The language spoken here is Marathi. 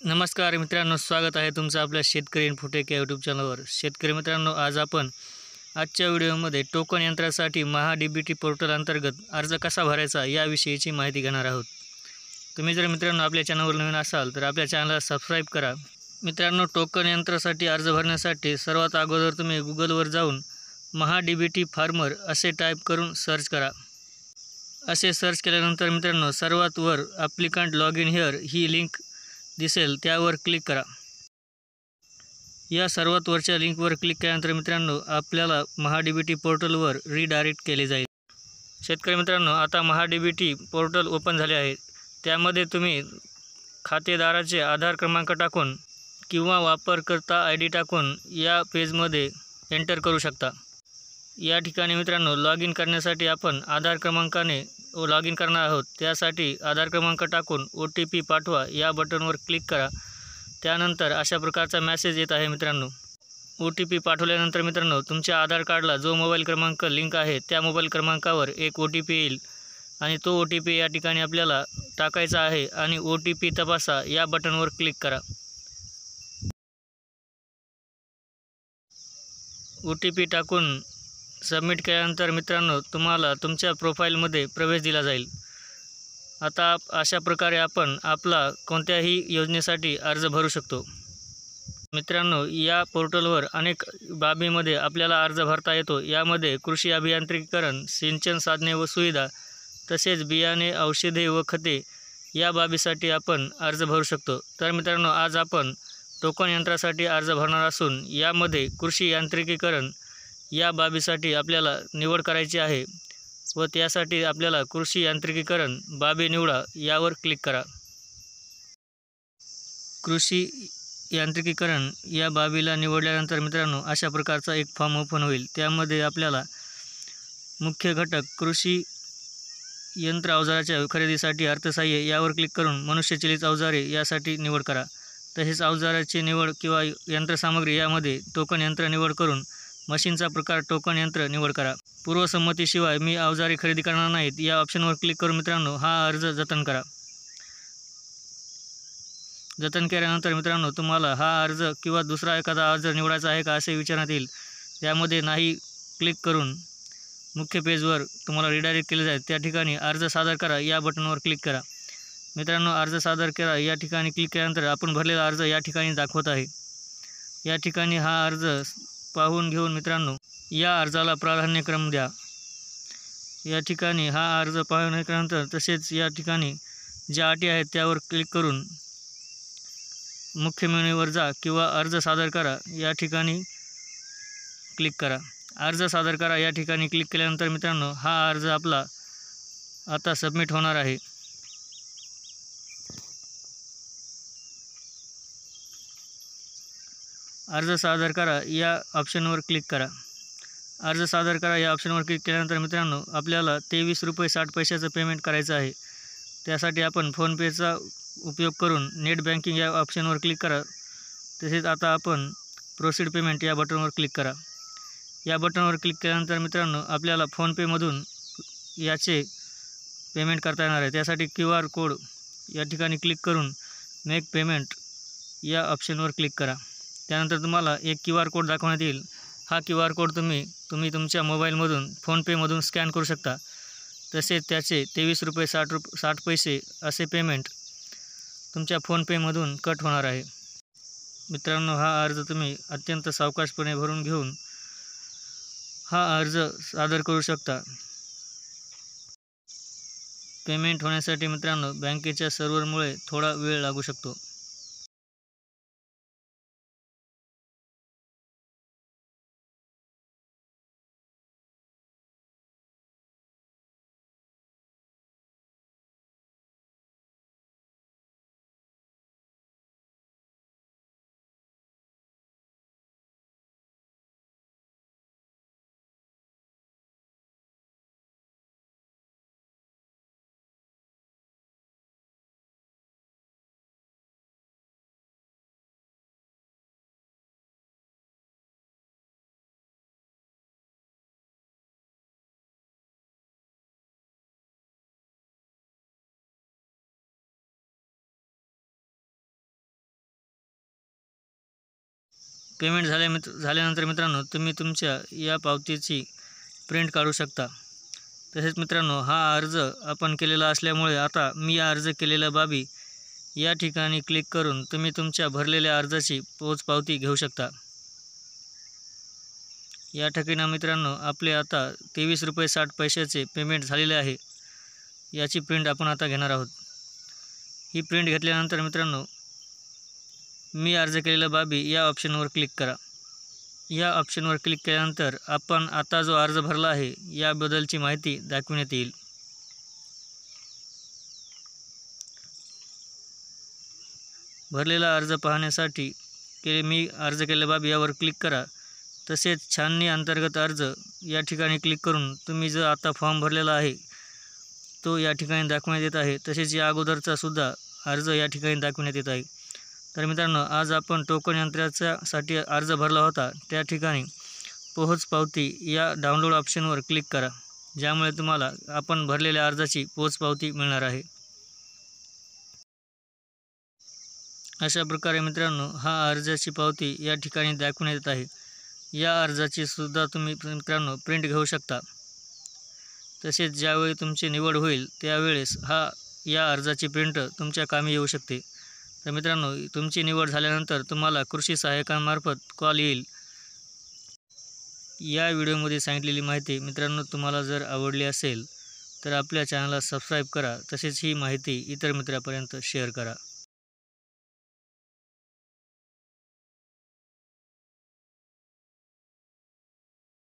नमस्कार मित्रांनो, स्वागत आहे तुमचं आपल्या शेतकरी इन्फोटेक या यूट्यूब चॅनलवर। शेतकरी मित्रांनो, आज आपण आजच्या व्हिडिओमध्ये टोकन यंत्रासाठी महा-डी-बी-टी पोर्टल अंतर्गत अर्ज कसा भरायचा याविषयीची माहिती घेणार आहोत। तुम्ही जर मित्रांनो आपल्या चॅनलवर नवीन असाल तर आपल्या चॅनलला सबस्क्राईब करा। मित्रांनो, टोकन यंत्रासाठी अर्ज भरण्यासाठी सर्वात अगोदर तुम्ही गुगलवर जाऊन महा-डी-बी-टी फार्मर असे टाईप करून सर्च करा। असे सर्च केल्यानंतर मित्रांनो सर्वात वर applicant log in here he link दिसेल, त्यावर क्लिक करा। या सर्वात वरच्या लिंकवर क्लिक केल्यानंतर मित्रांनो आपल्याला महा-डी-बी-टी पोर्टलवर रिडायरेक्ट केले जाईल। शेतकरी मित्रांनो, आता महा-डी-बी-टी पोर्टल ओपन झाले आहे। त्यामध्ये तुम्ही खातेदाराचे आधार क्रमांक टाकून किंवा वापरकर्ता ID टाकून या पेजमध्ये एंटर करू शकता। या ठिकाणी मित्रांनो लॉग इन करण्यासाठी आपण आधार क्रमांकाने लॉग इन करणार आहोत। त्यासाठी आधार क्रमांक टाकून OTP पाठवा या बटनवर क्लिक करा। त्यानंतर अशा प्रकारचा मेसेज येत आहे मित्रांनो। OTP पाठवल्यानंतर मित्रांनो तुमच्या आधार कार्डला जो मोबाईल क्रमांक लिंक आहे त्या मोबाईल क्रमांकावर एक OTP येईल आणि तो OTP या ठिकाणी आपल्याला टाकायचा आहे आणि OTP तपासा या बटनवर क्लिक करा। OTP टाकून सबमिट केल्यानंतर मित्रांनो तुम्हाला तुमच्या प्रोफाईलमध्ये प्रवेश दिला जाईल। आता अशा प्रकारे आपण आपला कोणत्याही योजनेसाठी अर्ज भरू शकतो। मित्रांनो, या पोर्टलवर अनेक बाबीमध्ये आपल्याला अर्ज भरता येतो। यामध्ये कृषी अभियांत्रिकीकरण, सिंचन साधने व सुविधा, तसेच बियाणे, औषधे व खते या बाबीसाठी आपण अर्ज भरू शकतो। तर मित्रांनो, आज आपण टोकन यंत्रासाठी अर्ज भरणार असून यामध्ये कृषी यांत्रिकीकरण या बाबीसाठी आपल्याला निवड करायची आहे व त्यासाठी आपल्याला कृषी यांत्रिकीकरण बाबी निवडा यावर क्लिक करा। कृषी यांत्रिकीकरण या बाबीला निवडल्यानंतर मित्रांनो अशा प्रकारचा एक फॉर्म ओपन होईल। त्यामध्ये आपल्याला मुख्य घटक कृषी यंत्र अवजाराच्या खरेदीसाठी अर्थसहाय्य यावर क्लिक करून मनुष्यचलित अवजारे यासाठी निवड करा। तसेच अवजाराची निवड किंवा यंत्रसामग्री यामध्ये टोकन यंत्र निवड करून मशीनचा प्रकार टोकन यंत्र निवड करा। पूर्वसंमतीशिवाय मी अवजारे खरेदी करणार नाहीत या ऑप्शनवर क्लिक करून मित्रांनो हा अर्ज जतन करा। जतन केल्यानंतर मित्रांनो तुम्हाला हा अर्ज किंवा दुसरा एखादा अर्ज निवडायचा आहे का असे विचारण्यात येईल। त्यामध्ये नाही क्लिक करून मुख्य पेजवर तुम्हाला रिडायरेक्ट केले जाईल। त्या ठिकाणी अर्ज सादर करा या बटनवर क्लिक करा। मित्रांनो, अर्ज सादर करा या ठिकाणी क्लिक केल्यानंतर आपण भरलेला अर्ज या ठिकाणी दाखवत आहे। या ठिकाणी हा अर्ज पाहून घेऊन मित्रांनो या अर्जाला प्राधान्यक्रम द्या। या ठिकाणी हा अर्ज पाहिल्यानंतर तसेच या ठिकाणी ज्या अटी आहेत त्यावर क्लिक करून मुख्य मेन्यूवर जा किंवा अर्ज सादर करा या ठिकाणी क्लिक करा। अर्ज सादर करा या ठिकाणी क्लिक केल्यानंतर मित्रांनो हा अर्ज आपला आता सबमिट होणार आहे। अर्ज सादर करा या ऑप्शनवर क्लिक करा। अर्ज सादर करा या ऑप्शनवर क्लिक केल्यानंतर मित्रांनो आपल्याला ₹23.60 पेमेंट करायचं आहे। त्यासाठी आपण फोनपेचा उपयोग करून नेट बँकिंग या ऑप्शनवर क्लिक करा। तसेच आता आपण प्रोसीड पेमेंट या बटनवर क्लिक करा। या बटनवर क्लिक केल्यानंतर मित्रांनो आपल्याला फोनपेमधून याचे पेमेंट करता येणार आहे। त्यासाठी QR कोड या ठिकाणी क्लिक करून मेक पेमेंट या ऑप्शनवर क्लिक करा। त्यानंतर तुम्हाला एक QR कोड दाखवण्यात येईल। हा QR कोड तुम्ही तुमच्या मोबाईलमधून फोनपेमधून स्कॅन करू शकता। तसेच त्याचे ₹23.60 असे पेमेंट तुमच्या फोनपेमधून कट होणार आहे। मित्रांनो, हा अर्ज तुम्ही अत्यंत सावकाशपणे भरून घेऊन हा अर्ज सादर करू शकता। पेमेंट होण्यासाठी मित्रांनो बँकेच्या सर्व्हरमुळे थोडा वेळ लागू शकतो। पेमेंट झाल्यानंतर मित्रांनो तुम्ही तुमच्या या पावतीची प्रिंट काढू शकता। तसेच मित्रांनो हा अर्ज आपण केलेला असल्यामुळे आता मी अर्ज केलेल्या बाबी या ठिकाणी क्लिक करून तुम्ही तुमच्या भरलेल्या अर्जाची पोचपावती घेऊ शकता। या ठिकाणी मित्रांनो आपले आता 23 रुपये 60 पैशाचे पेमेंट झालेले आहे। याची प्रिंट आपण आता घेणार आहोत। ही प्रिंट घेतल्यानंतर मित्रांनो मी अर्ज केलेल्या बाबी या ऑप्शनवर क्लिक करा। या ऑप्शनवर क्लिक केल्यानंतर आपण आता जो अर्ज भरला आहे याबद्दलची माहिती दाखविण्यात येईल। भरलेला अर्ज पाहण्यासाठी मी अर्ज केलेल्या बाबी यावर क्लिक करा। तसेच छाननी अंतर्गत अर्ज या ठिकाणी क्लिक करून तुम्ही जो आता फॉर्म भरलेला आहे तो या ठिकाणी दाखवण्यात येत आहे। तसेच या अगोदरचा सुद्धा अर्ज या ठिकाणी दाखवण्यात येत आहे। तर मित्रांनो आज आपण टोकन यंत्रासाठी अर्ज भरला होता त्या ठिकाणी पोहोच पावती या डाउनलोड ऑप्शनवर क्लिक करा, ज्यामुळे तुम्हाला आपण भरलेल्या अर्जाची पोच पावती मिळणार आहे। अशा प्रकारे मित्रांनो हा अर्जाची पावती या ठिकाणी दाखवण्यात येत आहे। या अर्जाची सुद्धा तुम्ही मित्रांनो प्रिंट घेऊ शकता। तसेच ज्यावेळी तुमची निवड होईल त्यावेळेस या अर्जाची प्रिंट तुमच्या कामी येऊ शकते। तर मित्रांनो तुमची निवड झाल्यानंतर तुम्हाला कृषी सहाय्यकांमार्फत कॉल येईल। या व्हिडिओमध्ये सांगितलेली माहिती मित्रांनो तुम्हाला जर आवडली असेल तर आपल्या चॅनलला सबस्क्राईब करा। तसेच ही माहिती इतर मित्रांपर्यंत शेअर करा।